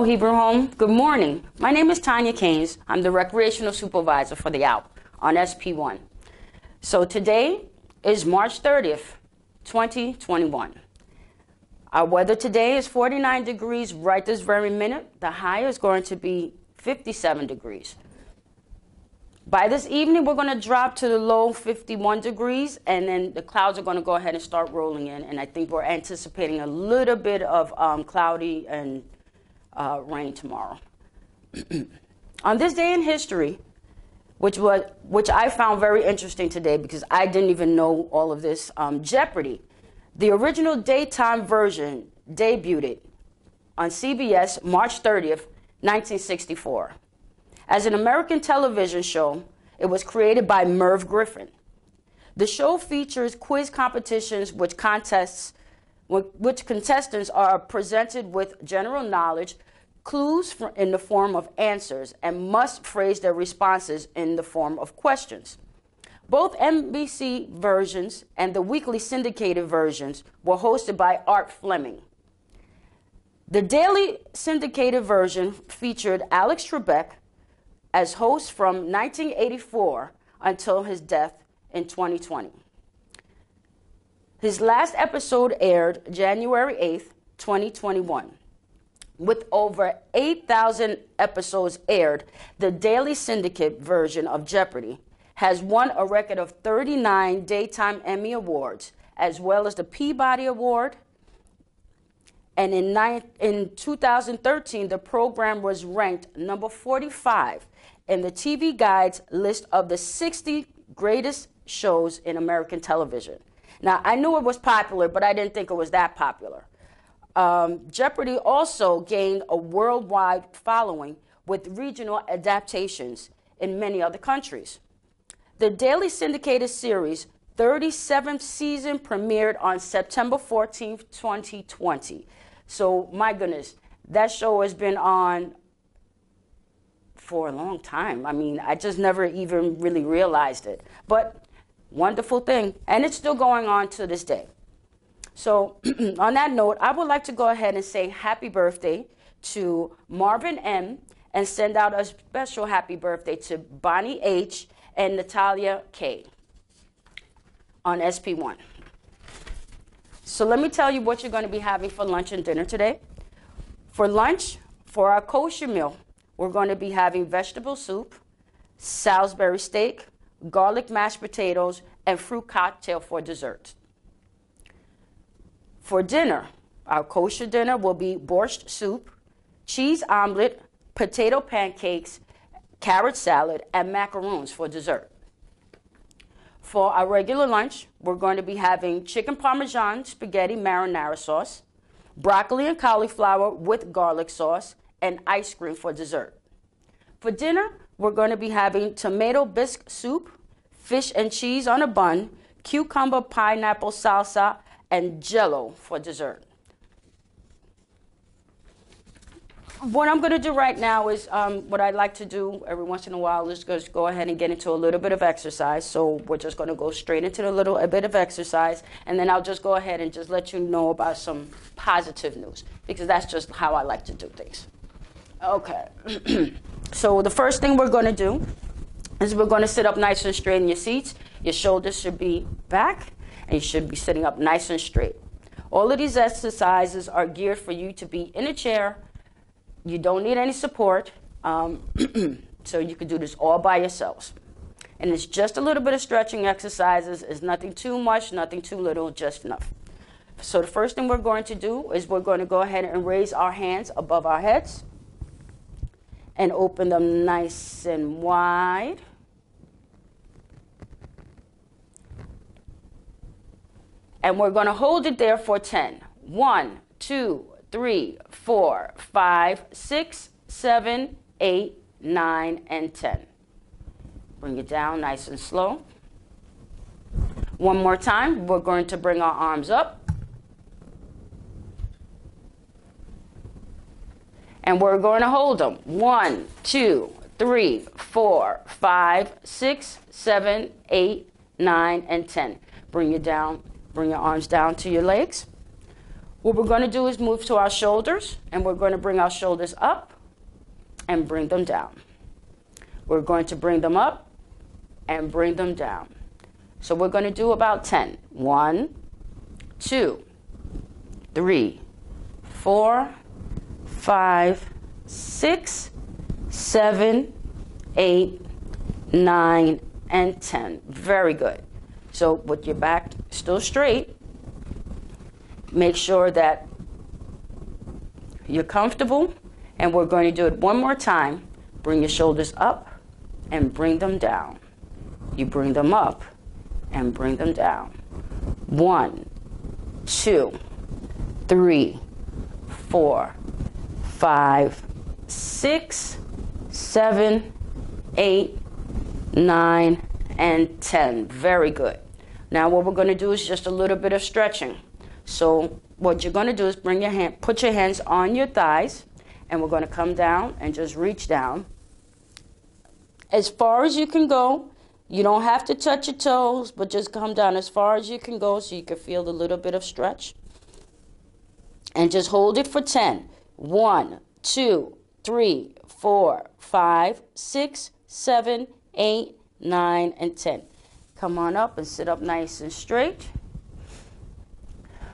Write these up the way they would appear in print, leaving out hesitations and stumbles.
Hello, Hebrew Home. Good morning. My name is Tanya Caines. I'm the Recreational Supervisor for the Alp on SP1. So today is March 30th, 2021. Our weather today is 49 degrees right this very minute. The high is going to be 57 degrees. By this evening, we're going to drop to the low 51 degrees, and then the clouds are going to go ahead and start rolling in. And I think we're anticipating a little bit of cloudy and rain tomorrow. On this day in history, which I found very interesting today because I didn't even know all of this, Jeopardy! The original daytime version debuted on CBS March 30th, 1964. As an American television show, it was created by Merv Griffin. The show features quiz competitions which contestants are presented with general knowledge, clues in the form of answers, and must phrase their responses in the form of questions. Both NBC versions and the weekly syndicated versions were hosted by Art Fleming. The daily syndicated version featured Alex Trebek as host from 1984 until his death in 2020. His last episode aired January 8th, 2021. With over 8,000 episodes aired, the daily syndicate version of Jeopardy! Has won a record of 39 Daytime Emmy Awards, as well as the Peabody Award. And in 2013, the program was ranked number 45 in the TV Guide's list of the 60 greatest shows in American television. Now, I knew it was popular, but I didn't think it was that popular. Jeopardy! Also gained a worldwide following with regional adaptations in many other countries. The daily syndicated series' 37th season premiered on September 14th, 2020. So, my goodness, that show has been on for a long time. I mean, I just never even really realized it. But wonderful thing. And it's still going on to this day. So, on that note, I would like to go ahead and say happy birthday to Marvin M. and send out a special happy birthday to Bonnie H. and Natalia K. on SP1. So let me tell you what you're going to be having for lunch and dinner today. For lunch, for our kosher meal, we're going to be having vegetable soup, Salisbury steak, garlic mashed potatoes, and fruit cocktail for dessert. For dinner, our kosher dinner will be borscht soup, cheese omelet, potato pancakes, carrot salad, and macaroons for dessert. For our regular lunch, we're going to be having chicken parmesan spaghetti marinara sauce, broccoli and cauliflower with garlic sauce, and ice cream for dessert. For dinner, we're going to be having tomato bisque soup, fish and cheese on a bun, cucumber pineapple salsa, and jello for dessert. What I'm going to do right now is what I like to do every once in a while is just go ahead and get into a little bit of exercise. So we're just going to go straight into a bit of exercise, and then I'll just go ahead and just let you know about some positive news, because that's just how I like to do things. Okay. So the first thing we're going to do is we're going to sit up nice and straight in your seats. Your shoulders should be back, and you should be sitting up nice and straight. All of these exercises are geared for you to be in a chair. You don't need any support, so you can do this all by yourselves. And it's just a little bit of stretching exercises. It's nothing too much, nothing too little, just enough. So the first thing we're going to do is we're going to go ahead and raise our hands above our heads and open them nice and wide. And we're going to hold it there for 10. 1, 2, 3, 4, 5, 6, 7, 8, 9, and 10. Bring it down nice and slow. One more time, we're going to bring our arms up. And we're going to hold them. 1, 2, 3, 4, 5, 6, 7, 8, 9, and 10. Bring it down. Bring your arms down to your legs. What we're going to do is move to our shoulders, and we're going to bring our shoulders up and bring them down. We're going to bring them up and bring them down. So we're going to do about 10. 1, 2, 3, 4, 5, 6, 7, 8, 9, and 10. Very good. So with your back still straight, make sure that you're comfortable, and we're going to do it one more time. Bring your shoulders up and bring them down. You bring them up and bring them down. 1, 2, 3, 4, 5, 6, 7, 8, 9, and 10. Very good. Now what we're going to do is just a little bit of stretching. So what you're going to do is put your hands on your thighs, and we're going to come down and just reach down as far as you can go. You don't have to touch your toes, but just come down as far as you can go so you can feel a little bit of stretch. And just hold it for 10. 1, 2, 3, 4, 5, 6, 7, 8, 9, and 10. Come on up and sit up nice and straight.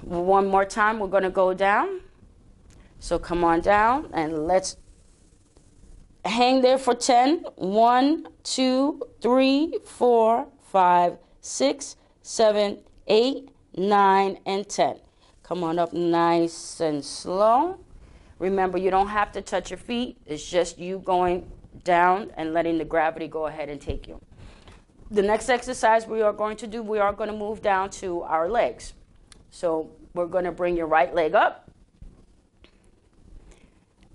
One more time, we're going to go down. So come on down and let's hang there for 10. 1, 2, 3, 4, 5, 6, 7, 8, 9, and 10. Come on up nice and slow. Remember, you don't have to touch your feet. It's just you going down and letting the gravity go ahead and take you. The next exercise we are going to do, we are going to move down to our legs. So we're going to bring your right leg up.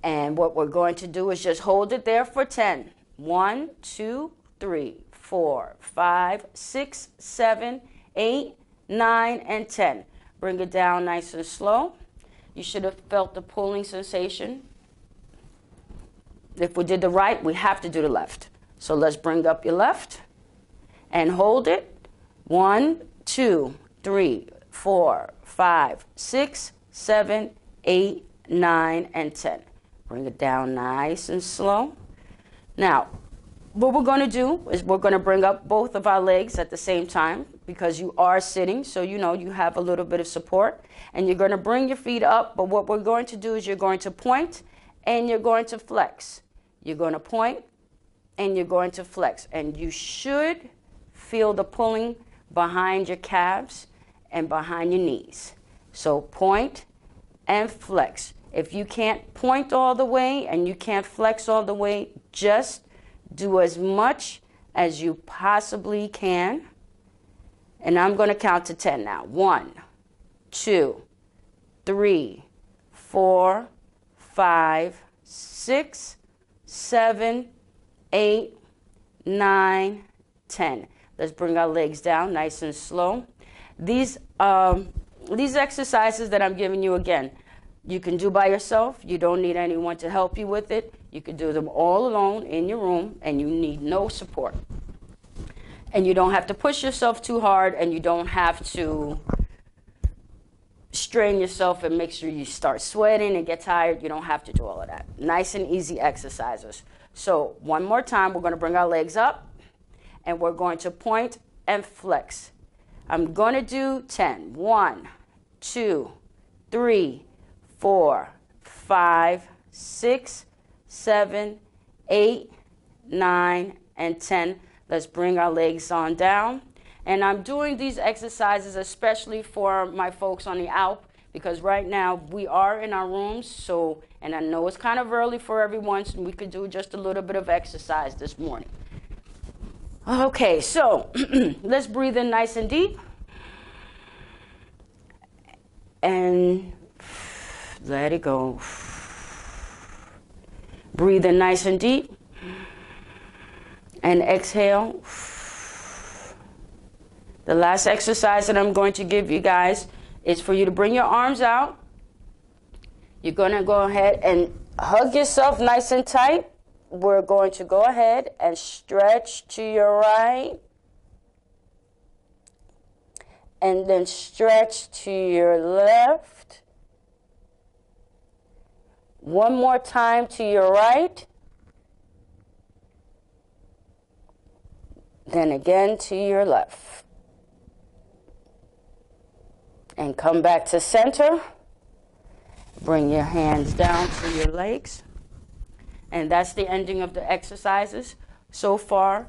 And what we're going to do is just hold it there for 10. 1, 2, 3, 4, 5, 6, 7, 8, 9, and 10. Bring it down nice and slow. You should have felt the pulling sensation. If we did the right, we have to do the left. So let's bring up your left and hold it. 1, 2, 3, 4, 5, 6, 7, 8, 9, and 10. Bring it down nice and slow. Now, what we're going to do is we're going to bring up both of our legs at the same time because you are sitting, so you know you have a little bit of support. And you're going to bring your feet up, but what we're going to do is you're going to point and you're going to flex. You're going to point and you're going to flex. And you should feel the pulling behind your calves and behind your knees. So point and flex. If you can't point all the way and you can't flex all the way, just do as much as you possibly can. And I'm going to count to 10 now. 1, 2, 3, 4, 5, 6, 7, 8, 9, 10. Let's bring our legs down nice and slow. These exercises that I'm giving you, again, you can do by yourself. You don't need anyone to help you with it. You can do them all alone in your room, and you need no support. And you don't have to push yourself too hard, and you don't have to strain yourself and make sure you start sweating and get tired. You don't have to do all of that. Nice and easy exercises. So one more time, we're going to bring our legs up, and we're going to point and flex. I'm going to do 10. 1, 2, 3, 4, 5, 6, 7, 8, 9, and 10. Let's bring our legs on down. And I'm doing these exercises especially for my folks on the Alp because right now we are in our rooms. So, and I know it's kind of early for everyone, so we could do just a little bit of exercise this morning. Okay, so let's breathe in nice and deep. And let it go. Breathe in nice and deep. And exhale. The last exercise that I'm going to give you guys is for you to bring your arms out. You're going to go ahead and hug yourself nice and tight. We're going to go ahead and stretch to your right. And then stretch to your left. One more time to your right. Then again to your left. And come back to center. Bring your hands down to your legs. And that's the ending of the exercises so far.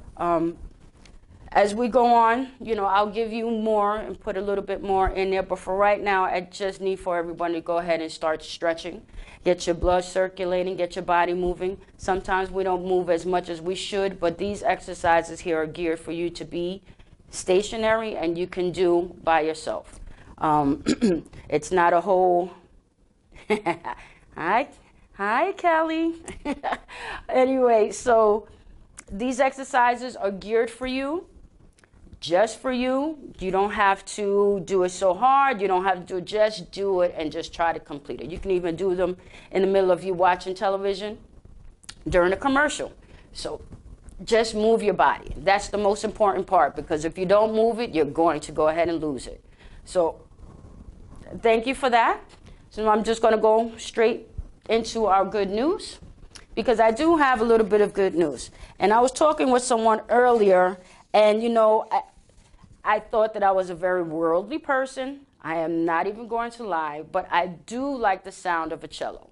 As we go on, I'll give you more and put a little bit more in there. But for right now, I just need for everyone to go ahead and start stretching. Get your blood circulating, get your body moving. Sometimes we don't move as much as we should, but these exercises here are geared for you to be stationary and you can do by yourself. It's not a whole... Hi, Kelly. Anyway, so these exercises are geared for you, just for you. You don't have to do it so hard. You don't have to do it. Just do it and just try to complete it. You can even do them in the middle of you watching television during a commercial. So just move your body. That's the most important part, because if you don't move it, you're going to go ahead and lose it. So thank you for that. So I'm just going to go straight into our good news, because I do have a little bit of good news. And I was talking with someone earlier, and I thought that I was a very worldly person. I am not even going to lie, but I do like the sound of a cello.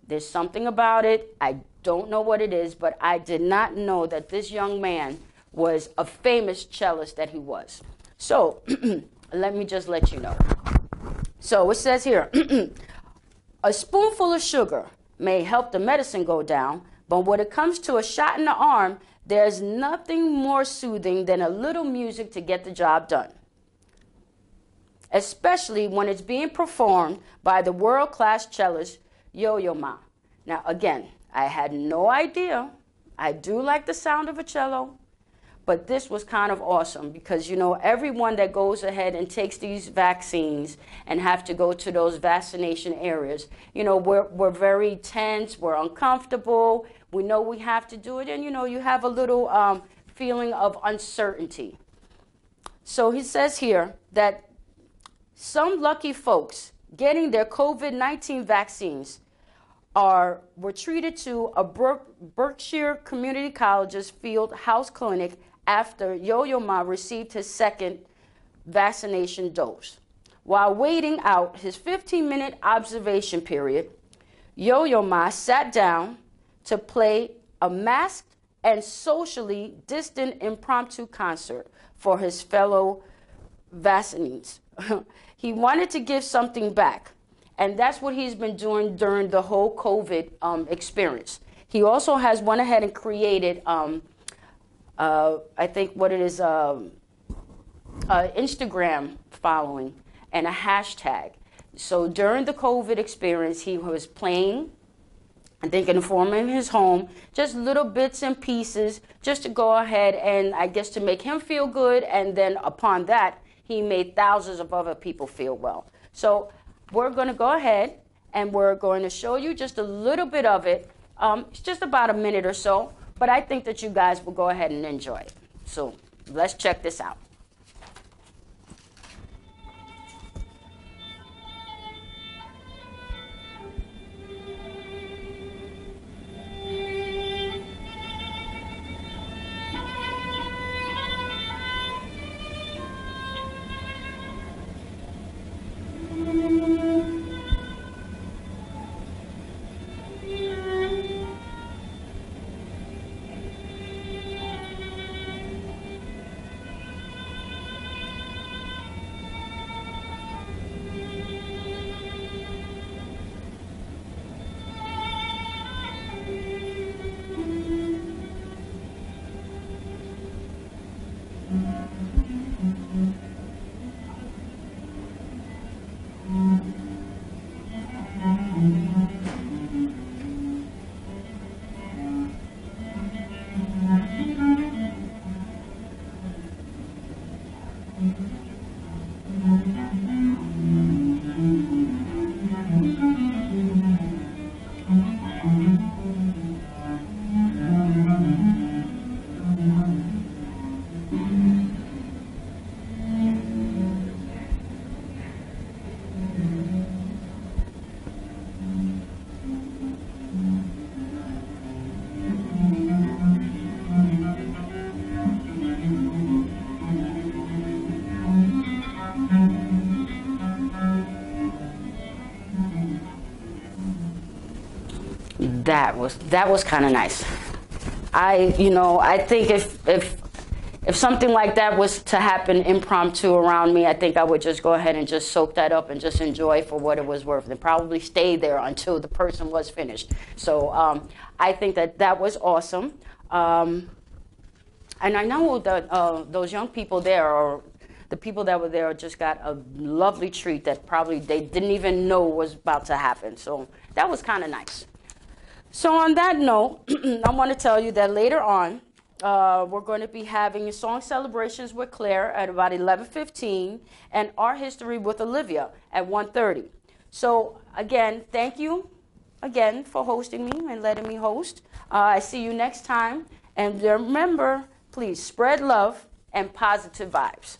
There's something about it. I don't know what it is, but I did not know that this young man was a famous cellist that he was. So let me just let you know. So it says here, a spoonful of sugar may help the medicine go down, but when it comes to a shot in the arm, there's nothing more soothing than a little music to get the job done, especially when it's being performed by the world-class cellist Yo-Yo Ma. Now, again, I had no idea. I do like the sound of a cello, but this was kind of awesome because, everyone that goes ahead and takes these vaccines and have to go to those vaccination areas, we're very tense, we're uncomfortable, we know we have to do it, and, you have a little feeling of uncertainty. So he says here that some lucky folks getting their COVID-19 vaccines were treated to a Berkshire Community College's Field House Clinic after Yo-Yo Ma received his second vaccination dose. While waiting out his 15-minute observation period, Yo-Yo Ma sat down to play a masked and socially distant impromptu concert for his fellow vaccines. He wanted to give something back, and that's what he's been doing during the whole COVID experience. He also has went ahead and created I think what it is, Instagram following and a hashtag. So during the COVID experience, he was playing, I think, in form in his home, just little bits and pieces, just to go ahead and, I guess, to make him feel good. And then upon that, he made thousands of other people feel well. So we're going to go ahead and we're going to show you just a little bit of it. It's just about a minute or so. But I think that you guys will go ahead and enjoy it. So let's check this out. that was kind of nice. I think if something like that was to happen impromptu around me, I think I would just go ahead and just soak that up and just enjoy for what it was worth, and probably stay there until the person was finished. So I think that was awesome. And I know that those young people there, or the people that were there, just got a lovely treat that probably they didn't even know was about to happen. So that was kind of nice. So on that note, I want to tell you that later on, we're going to be having song celebrations with Claire at about 11:15 and art history with Olivia at 1:30. So again, thank you again for hosting me and letting me host. I see you next time. And remember, please spread love and positive vibes.